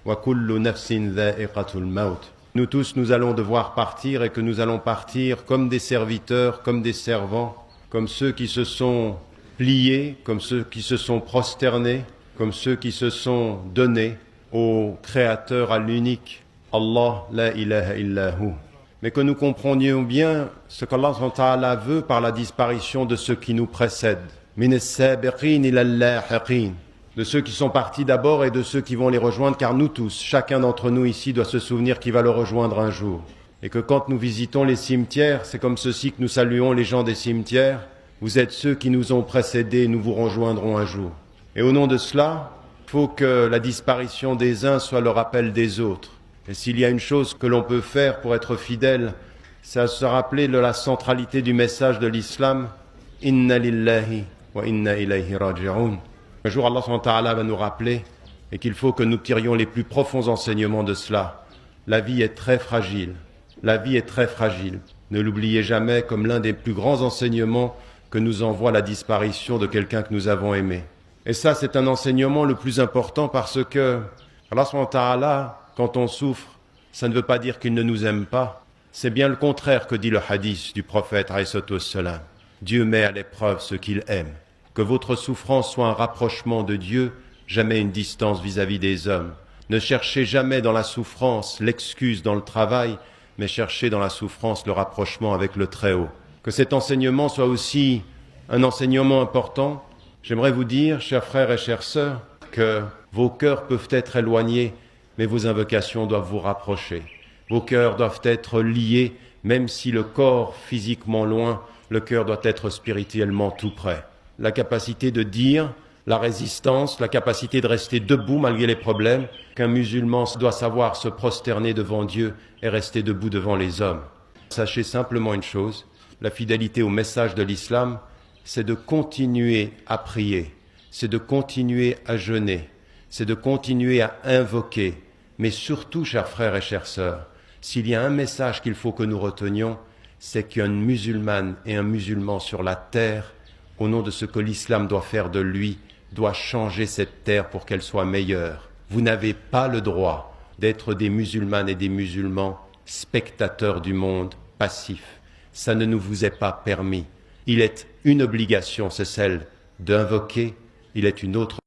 wa kullu nafsin dha'iqatul maut. Nous tous, nous allons devoir partir et que nous allons partir comme des serviteurs, comme des servants, comme ceux qui se sont pliés, comme ceux qui se sont prosternés, comme ceux qui se sont donnés au Créateur, à l'unique Allah, la ilaha illahu. Mais que nous comprenions bien ce qu'Allah subhanahu wa ta'ala veut par la disparition de ceux qui nous précèdent. Min as-sabiqin ila al-lahiqin. De ceux qui sont partis d'abord et de ceux qui vont les rejoindre, car nous tous, chacun d'entre nous ici doit se souvenir qu'il va le rejoindre un jour. Et que quand nous visitons les cimetières, c'est comme ceci que nous saluons les gens des cimetières. Vous êtes ceux qui nous ont précédés, nous vous rejoindrons un jour. Et au nom de cela, il faut que la disparition des uns soit le rappel des autres. Et s'il y a une chose que l'on peut faire pour être fidèle, c'est se rappeler de la centralité du message de l'islam. Inna lillahi wa inna ilayhi raji'un. Un jour, Allah subhanahu wa ta'ala va nous rappeler et qu'il faut que nous tirions les plus profonds enseignements de cela. La vie est très fragile. La vie est très fragile. Ne l'oubliez jamais comme l'un des plus grands enseignements que nous envoie la disparition de quelqu'un que nous avons aimé. Et ça, c'est un enseignement le plus important parce que Allah subhanahu wa ta'ala, quand on souffre, ça ne veut pas dire qu'il ne nous aime pas. C'est bien le contraire que dit le hadith du prophète alayhi salatu wassalam. Dieu met à l'épreuve ce qu'il aime. Que votre souffrance soit un rapprochement de Dieu, jamais une distance vis-à-vis des hommes. Ne cherchez jamais dans la souffrance l'excuse dans le travail, mais cherchez dans la souffrance le rapprochement avec le Très-Haut. Que cet enseignement soit aussi un enseignement important. J'aimerais vous dire, chers frères et chères sœurs, que vos cœurs peuvent être éloignés, mais vos invocations doivent vous rapprocher. Vos cœurs doivent être liés, même si le corps physiquement loin, le cœur doit être spirituellement tout près. La capacité de dire, la résistance, la capacité de rester debout malgré les problèmes, qu'un musulman doit savoir se prosterner devant Dieu et rester debout devant les hommes. Sachez simplement une chose, la fidélité au message de l'islam, c'est de continuer à prier, c'est de continuer à jeûner, c'est de continuer à invoquer. Mais surtout, chers frères et chères sœurs, s'il y a un message qu'il faut que nous retenions, c'est qu'une musulmane et un musulman sur la terre, au nom de ce que l'islam doit faire de lui, doit changer cette terre pour qu'elle soit meilleure. Vous n'avez pas le droit d'être des musulmanes et des musulmans spectateurs du monde, passifs. Ça ne nous vous est pas permis. Il est une obligation, c'est celle d'invoquer. Il est une autre